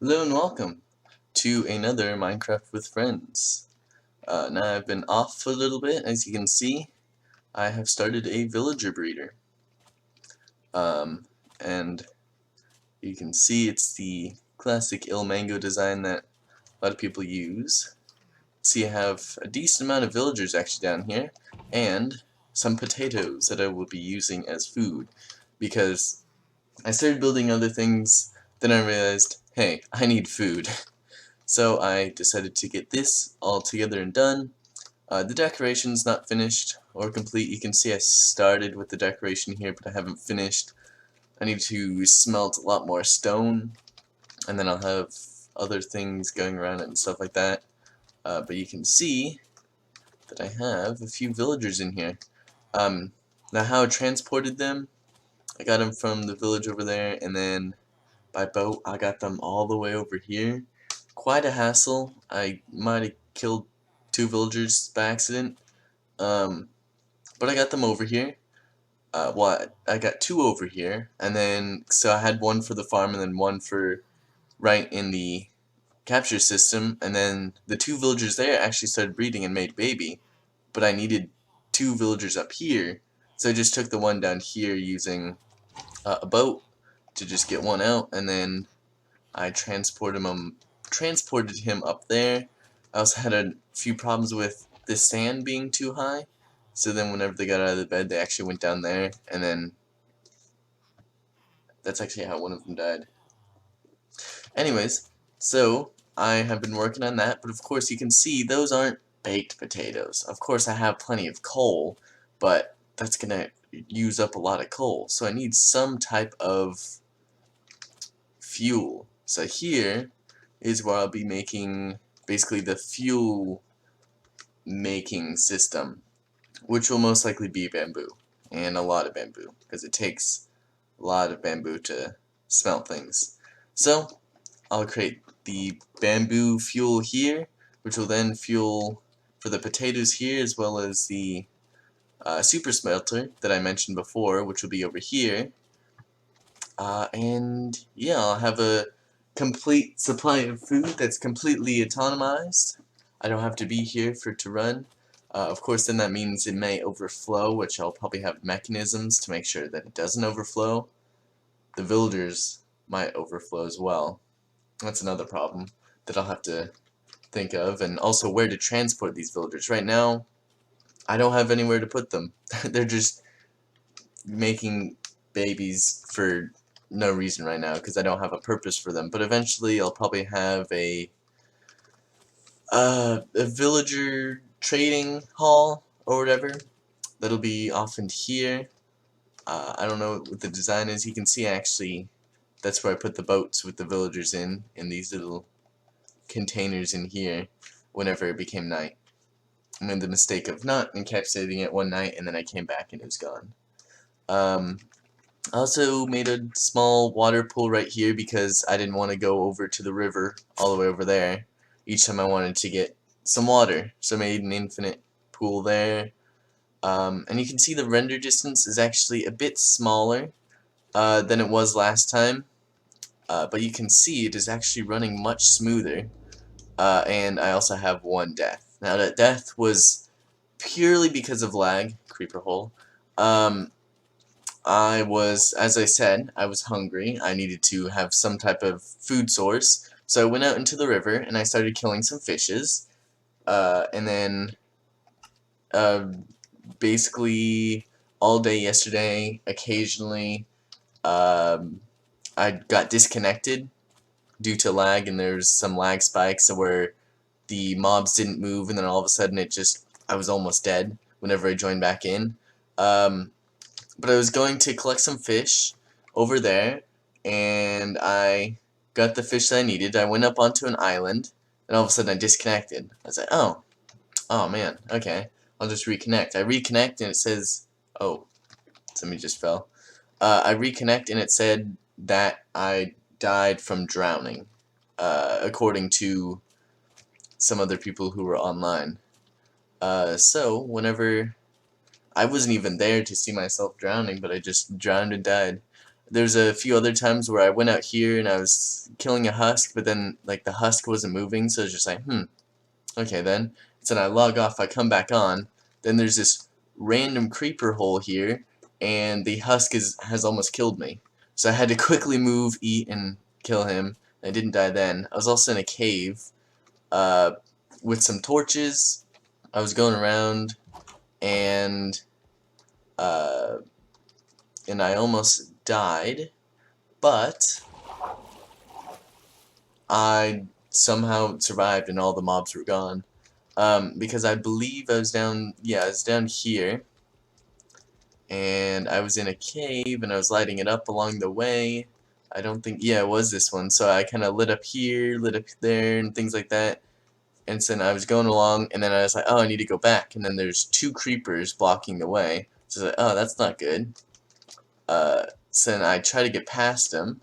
Hello and welcome to another Minecraft with Friends. Now I've been off for a little bit. As you can see, I have started a villager breeder. Um, and you can see it's the classic Il Mango design that a lot of people use. See, I have a decent amount of villagers actually down here, and some potatoes that I will be using as food, because I started building other things, then I realized, hey, I need food. So I decided to get this all together and done. The decoration's not finished or complete. You can see I started with the decoration here, but I haven't finished. I need to smelt a lot more stone, and then I'll have other things going around it and stuff like that. But you can see that I have a few villagers in here. Um, Now how I transported them, I got them from the village over there, and then by boat I got them all the way over here. Quite a hassle. I might have killed two villagers by accident. Um, but I got them over here. I got two over here, and then so I had one for the farm and then one for right in the capture system, and then the two villagers there actually started breeding and made baby, but I needed two villagers up here, so I just took the one down here using a boat to just get one out, and then I transported him up there. I also had a few problems with the sand being too high, so then whenever they got out of the bed, they actually went down there, and then that's actually how one of them died. Anyways, so I have been working on that, but of course you can see those aren't baked potatoes. Of course I have plenty of coal, but that's gonna use up a lot of coal, so I need some type of fuel. So here is where I'll be making basically the fuel making system, which will most likely be bamboo, and a lot of bamboo, because it takes a lot of bamboo to smelt things. So I'll create the bamboo fuel here, which will then fuel for the potatoes here, as well as the super smelter that I mentioned before, which will be over here. And yeah, I'll have a complete supply of food that's completely autonomized. I don't have to be here for it to run. Of course, then that means it may overflow, which I'll probably have mechanisms to make sure that it doesn't overflow. The villagers might overflow as well. That's another problem that I'll have to think of, and also where to transport these villagers. Right now, I don't have anywhere to put them. They're just making babies for no reason right now because I don't have a purpose for them. But eventually, I'll probably have a villager trading hall or whatever that'll be off in here. I don't know what the design is. You can see actually that's where I put the boats with the villagers in these little containers in here whenever it became night. I made the mistake of not encapsulating it one night and then I came back and it was gone. I also made a small water pool right here because I didn't want to go over to the river all the way over there each time I wanted to get some water. So I made an infinite pool there. And you can see the render distance is actually a bit smaller than it was last time. But you can see it is actually running much smoother. And I also have one death. Now that death was purely because of lag, creeper hole. As I said, I was hungry. I needed to have some type of food source. So I went out into the river and I started killing some fishes. And then uh, basically all day yesterday, occasionally, um, I got disconnected due to lag, and there's some lag spikes where the mobs didn't move, and then all of a sudden I was almost dead whenever I joined back in. Um, but I was going to collect some fish over there, and I got the fish that I needed. I went up onto an island, and all of a sudden I disconnected. I was like, oh man, okay, I'll just reconnect. I reconnect, and it says, oh, somebody just fell. I reconnect, and it said that I died from drowning, according to some other people who were online. So whenever I wasn't even there to see myself drowning, but I just drowned and died. There's a few other times where I went out here and I was killing a husk, but then like the husk wasn't moving, so it's just like, okay then. So then I log off, I come back on, then there's this random creeper hole here, and the husk has almost killed me. So I had to quickly move, eat, and kill him. I didn't die then. I was also in a cave uh, with some torches. I was going around, and uh, I almost died, but I somehow survived and all the mobs were gone. Because I believe I was down, yeah, I was down here, and I was in a cave, and I was lighting it up along the way. I don't think, yeah, it was this one, so I kind of lit up here, lit up there, and things like that, and so then I was going along, and then I was like, oh, I need to go back, and then there's two creepers blocking the way, so I was like, oh, that's not good. So then I try to get past them,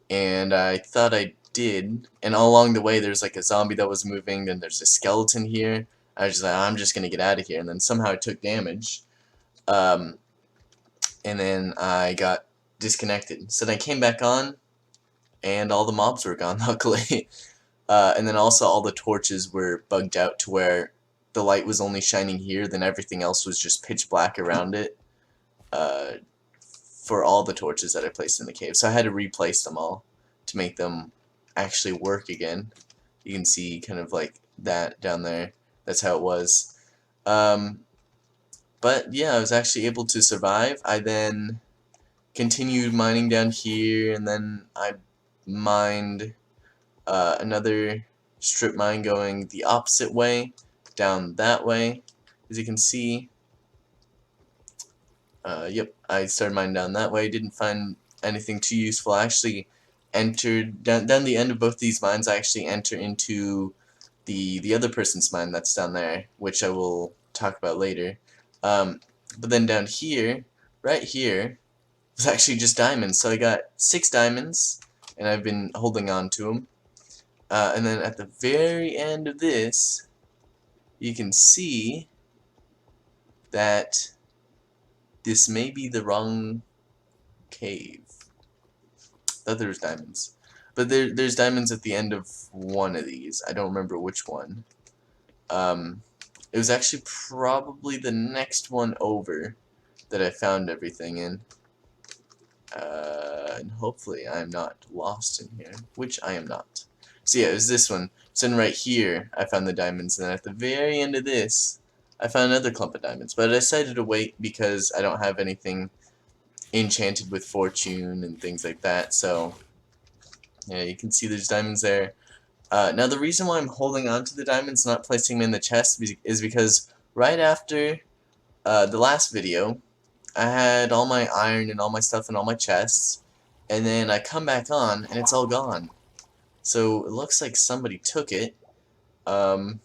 and I thought I did, and all along the way there's like a zombie that was moving, then there's a skeleton here. I was just like, I'm just gonna get out of here, and then somehow I took damage, and then I got disconnected. So then I came back on, and all the mobs were gone, luckily. And then also all the torches were bugged out to where the light was only shining here, then everything else was just pitch black around it, for all the torches that I placed in the cave. So I had to replace them all to make them actually work again. You can see kind of like that down there. That's how it was. But yeah, I was actually able to survive. I then continued mining down here, and then I mined another strip mine going the opposite way, down that way. As you can see, yep, I started mining down that way. Didn't find anything too useful. I actually entered down the end of both these mines. I actually enter into the other person's mine that's down there, which I will talk about later. But then down here, right here, was actually just diamonds. So I got 6 diamonds, and I've been holding on to them. And then at the very end of this, you can see that this may be the wrong cave. Thought there was diamonds. But there's diamonds at the end of one of these. I don't remember which one. It was actually probably the next one over that I found everything in. And hopefully I am not lost in here, which I am not. So yeah, it was this one. So then right here, I found the diamonds, and then at the very end of this, I found another clump of diamonds. But I decided to wait because I don't have anything enchanted with fortune and things like that. So yeah, you can see there's diamonds there. Now the reason why I'm holding on to the diamonds, not placing them in the chest, is because right after the last video, I had all my iron and all my stuff in all my chests, and then I come back on and it's all gone. So it looks like somebody took it. I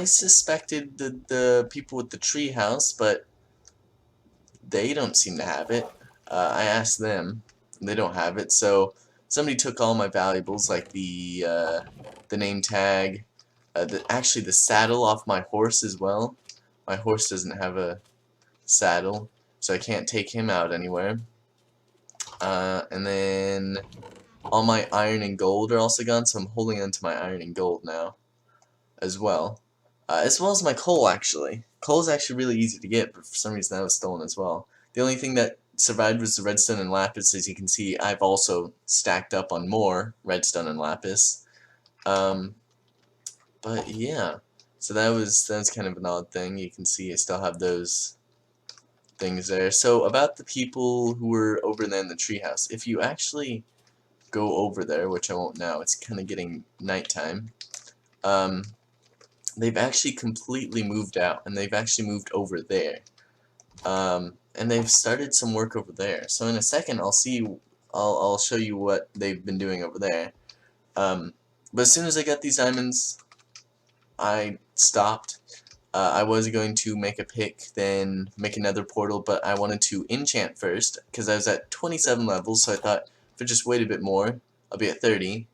suspected the people with the tree house, but they don't seem to have it. I asked them, they don't have it. So somebody took all my valuables, like the name tag, actually the saddle off my horse as well. My horse doesn't have a saddle, so I can't take him out anywhere. And then all my iron and gold are also gone, so I'm holding on to my iron and gold now as well. As well as my coal, actually. Coal is actually really easy to get, but for some reason that was stolen as well. The only thing that survived was the redstone and lapis. As you can see, I've also stacked up on more redstone and lapis. But yeah, so that's kind of an odd thing. You can see I still have those things there. So about the people who were over there in the treehouse, if you actually go over there, which I won't now, it's kind of getting nighttime, they've actually completely moved out, and they've actually moved over there. And they've started some work over there. So in a second I'll show you what they've been doing over there. But as soon as I got these diamonds, I stopped. I was going to make a pick, then make another portal, but I wanted to enchant first, because I was at 27 levels, so I thought if I just wait a bit more, I'll be at 30,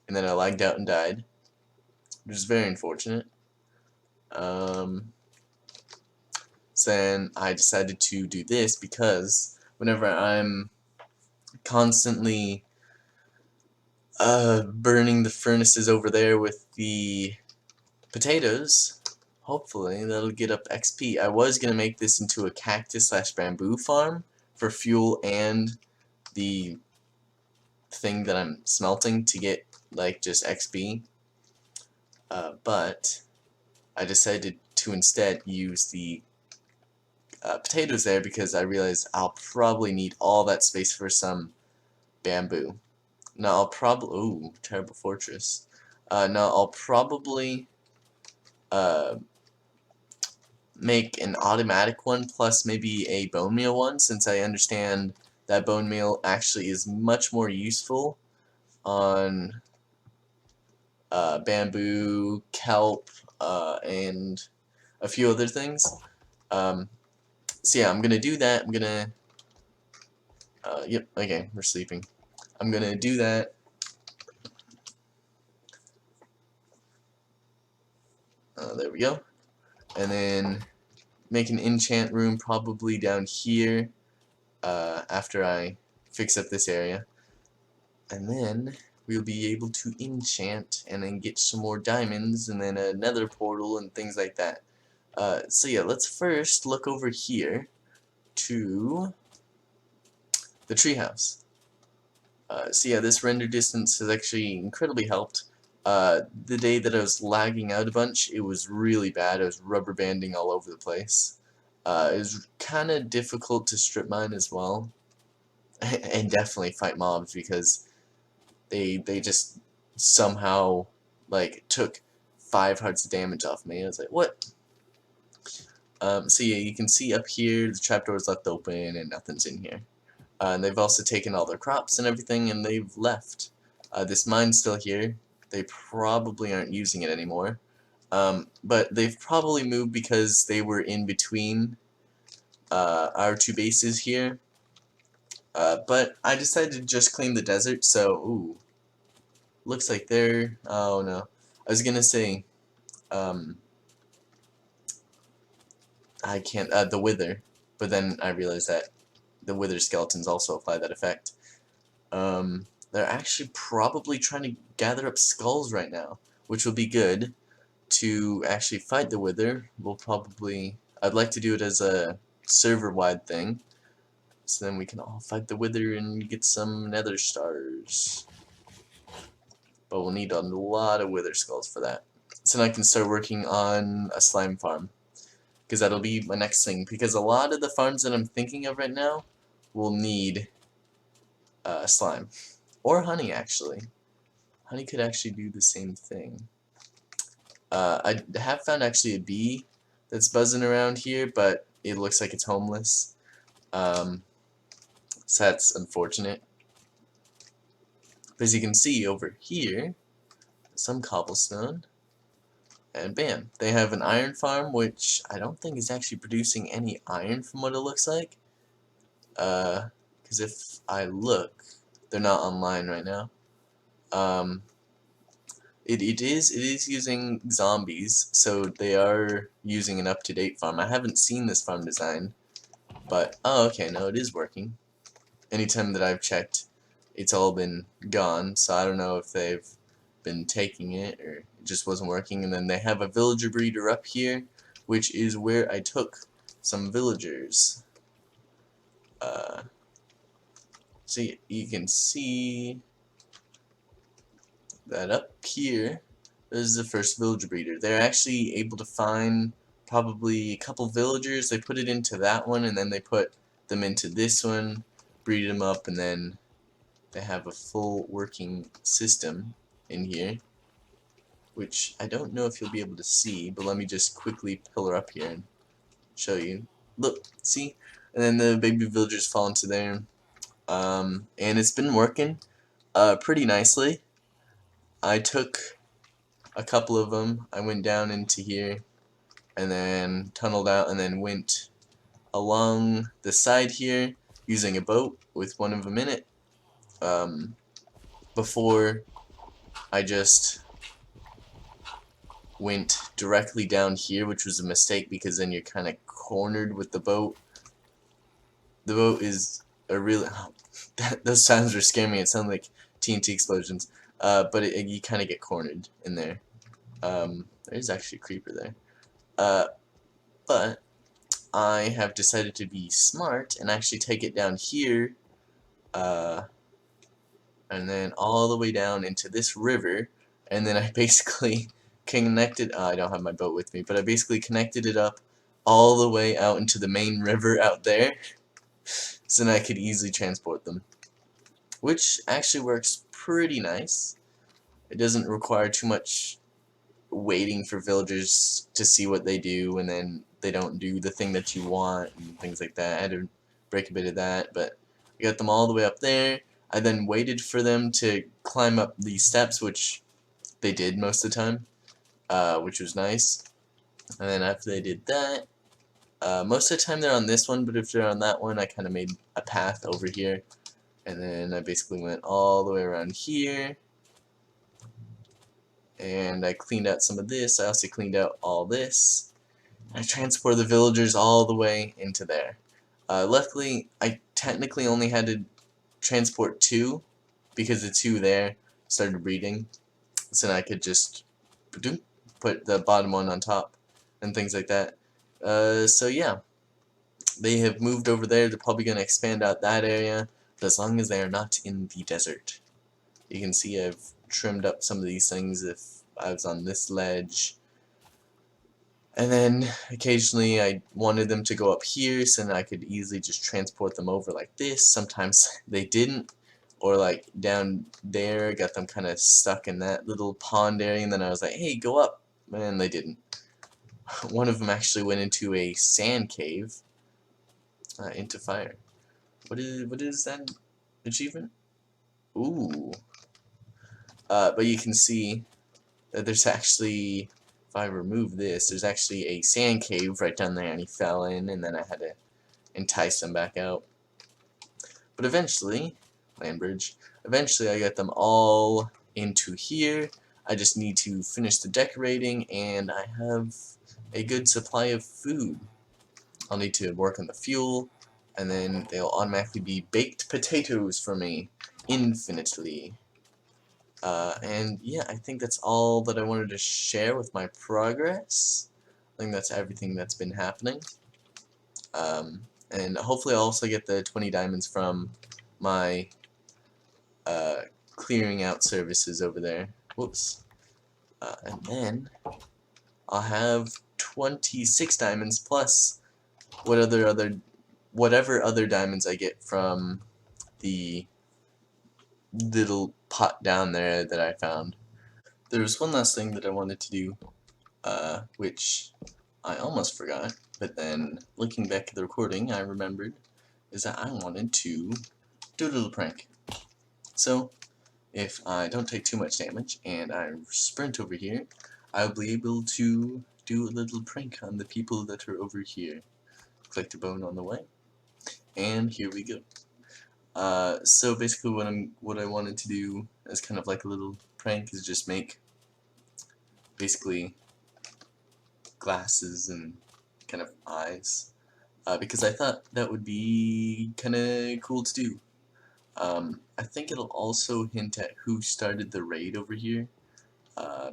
and then I lagged out and died, which is very unfortunate. So then I decided to do this, because whenever I'm constantly burning the furnaces over there with the potatoes. Hopefully that'll get up XP. I was gonna make this into a cactus / bamboo farm for fuel and the thing that I'm smelting to get like just XP, but I decided to instead use the potatoes there because I realized I'll probably need all that space for some bamboo. Now I'll probably, ooh, terrible fortress. Now I'll probably make an automatic one plus maybe a bone meal one, since I understand that bone meal actually is much more useful on bamboo, kelp, and a few other things. So yeah, I'm gonna do that. I'm gonna yep, okay, we're sleeping. I'm gonna do that. There we go. And then make an enchant room probably down here after I fix up this area. And then we'll be able to enchant and then get some more diamonds and then another portal and things like that. So yeah, let's first look over here to the treehouse. So yeah, this render distance has actually incredibly helped. The day that I was lagging out a bunch, it was really bad. I was rubber banding all over the place. It was kind of difficult to strip mine as well, and definitely fight mobs because they just somehow like took 5 hearts of damage off me. I was like, what? So yeah, you can see up here the trapdoor is left open and nothing's in here. And they've also taken all their crops and everything and they've left. This mine's still here. They probably aren't using it anymore. But they've probably moved because they were in between our 2 bases here. But I decided to just claim the desert, so, ooh. Looks like they're, oh no. I was gonna say, I can't, the wither. But then I realized that the wither skeletons also apply that effect. They're actually probably trying to gather up skulls right now, which will be good to actually fight the wither. We'll probably, I'd like to do it as a server-wide thing, so then we can all fight the wither and get some nether stars. But we'll need a lot of wither skulls for that. So then I can start working on a slime farm, because that'll be my next thing, because a lot of the farms that I'm thinking of right now will need slime. Or honey, actually. Honey could actually do the same thing. I have found actually a bee that's buzzing around here, but it looks like it's homeless. So that's unfortunate. But as you can see over here, some cobblestone, and bam, they have an iron farm, which I don't think is actually producing any iron from what it looks like. Because if I look, they're not online right now. It is using zombies, so they are using an up-to-date farm. I haven't seen this farm design, but oh, okay, no, it is working. Anytime that I've checked, it's all been gone, so I don't know if they've been taking it or it just wasn't working. And then they have a villager breeder up here, which is where I took some villagers. So you can see that up here is the first villager breeder. They're actually able to find probably a couple villagers. They put it into that one, and then they put them into this one, breed them up, and then they have a full working system in here, which I don't know if you'll be able to see, but let me just quickly pillar up here and show you. Look, see? And then the baby villagers fall into there. And it's been working pretty nicely. I took a couple of them. I went down into here and then tunneled out and then went along the side here using a boat with one of them in it. Before I just went directly down here, which was a mistake because then you're kind of cornered with the boat. The boat is a really, Those sounds were scaring me. It sounded like TNT explosions. But you kind of get cornered in there. There's actually a creeper there. But I have decided to be smart and actually take it down here, and then all the way down into this river, and then I basically connected. I don't have my boat with me, but I basically connected it up all the way out into the main river out there, so then I could easily transport them, which actually works pretty nice. It doesn't require too much waiting for villagers to see what they do, and then they don't do the thing that you want and things like that. I had to break a bit of that, but I got them all the way up there. I then waited for them to climb up these steps, which they did most of the time, which was nice. And then after they did that, most of the time they're on this one, but if they're on that one, I kind of made a path over here. And then I basically went all the way around here. And I cleaned out some of this. I also cleaned out all this. I transported the villagers all the way into there. Luckily, I technically only had to transport 2 because the 2 there started breeding. So then I could just put the bottom one on top and things like that. So yeah, they have moved over there. They're probably going to expand out that area, but as long as they are not in the desert. You can see I've trimmed up some of these things if I was on this ledge. And then occasionally I wanted them to go up here so then I could easily just transport them over like this. Sometimes they didn't, or like down there, got them kind of stuck in that little pond area, and then I was like, hey, go up, and they didn't. One of them actually went into a sand cave, into fire. What is that achievement? Ooh. But you can see that there's actually, if I remove this, there's actually a sand cave right down there, and he fell in, and then I had to entice him back out. But eventually, land bridge, eventually I got them all into here. I just need to finish the decorating, and I have a good supply of food. I'll need to work on the fuel, and then they'll automatically be baked potatoes for me infinitely. And yeah, I think that's all that I wanted to share with my progress. I think that's everything that's been happening. And hopefully I'll also get the 20 diamonds from my clearing out services over there. Whoops. And then I'll have 26 diamonds plus whatever other diamonds I get from the little pot down there that I found. There was one last thing that I wanted to do, which I almost forgot, but then looking back at the recording I remembered, is that I wanted to do a little prank. So if I don't take too much damage and I sprint over here, I'll be able to do a little prank on the people that are over here. Collect a bone on the way, and here we go. So basically what I wanted to do as kind of like a little prank is just make basically glasses and kind of eyes, because I thought that would be kind of cool to do. I think it'll also hint at who started the raid over here,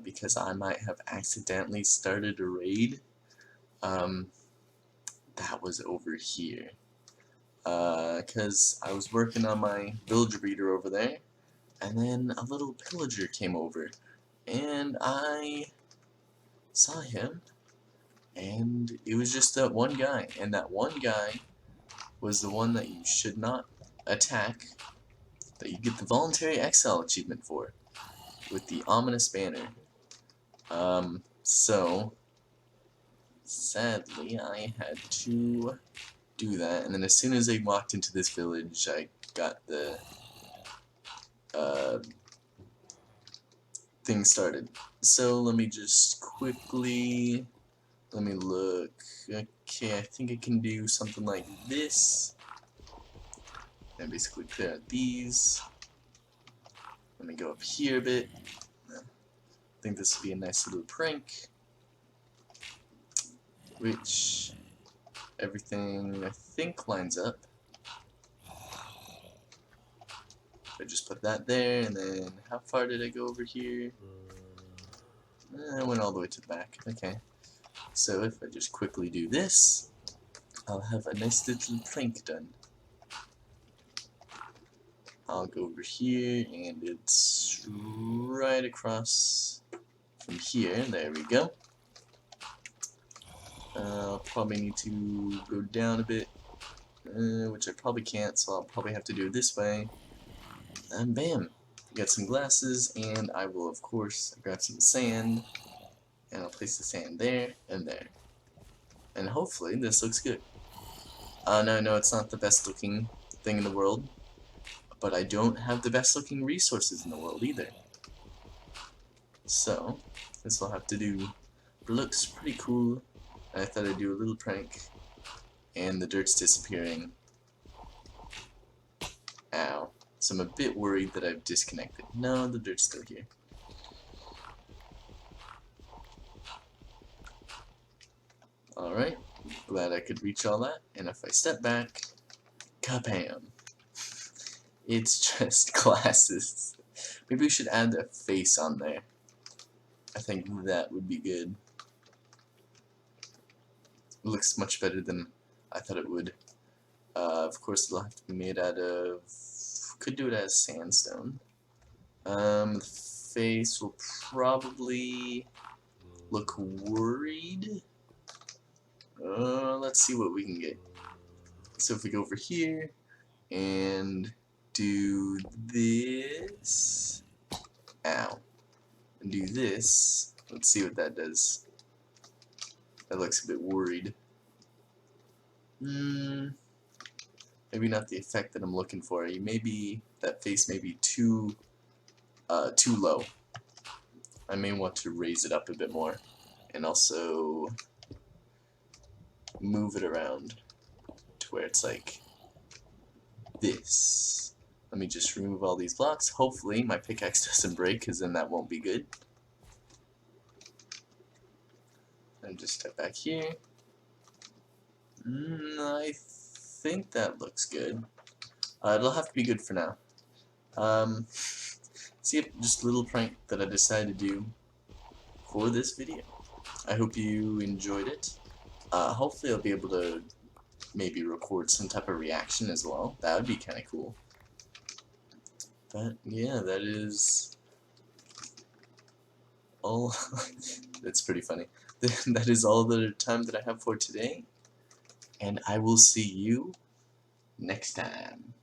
because I might have accidentally started a raid. That was over here. Because I was working on my villager breeder over there, and then a little pillager came over, and I saw him, and it was just that one guy, and that one guy was the one that you should not attack, that you get the voluntary exile achievement for, with the ominous banner. So sadly I had to do that, and then as soon as I walked into this village I got the thing started. So let me just quickly, let me look. Okay, I think I can do something like this, and basically clear out these. Let me go up here a bit. I think this would be a nice little prank, which everything I think lines up. I just put that there, and then how far did I go over here? I went all the way to the back. Okay. So if I just quickly do this, I'll have a nice little plank done. I'll go over here, and it's right across from here. There we go. I'll probably need to go down a bit, which I probably can't, so I'll probably have to do it this way. And bam! Get some glasses, and I will, of course, grab some sand, and I'll place the sand there and there. And hopefully this looks good. No, I know it's not the best looking thing in the world, but I don't have the best looking resources in the world either. So, this will have to do. It looks pretty cool. I thought I'd do a little prank, and the dirt's disappearing. Ow. So I'm a bit worried that I've disconnected. No, the dirt's still here. Alright, glad I could reach all that, and if I step back, kabam! It's just glasses. Maybe we should add a face on there. I think that would be good. It looks much better than I thought it would. Of course, it'll have to be made out of... Could do it as sandstone. The face will probably look worried. Let's see what we can get. So if we go over here and do this, ow, and do this, let's see what that does. That looks a bit worried. Maybe not the effect that I'm looking for. Maybe that face may be too low. I may want to raise it up a bit more, and also move it around to where it's like this. Let me just remove all these blocks. Hopefully my pickaxe doesn't break, because then that won't be good. And just step back here. I think that looks good. It'll have to be good for now. See, just a little prank that I decided to do for this video. I hope you enjoyed it. Hopefully I'll be able to maybe record some type of reaction as well. That would be kind of cool. But yeah, that is all. That's pretty funny. That is all the time that I have for today, and I will see you next time.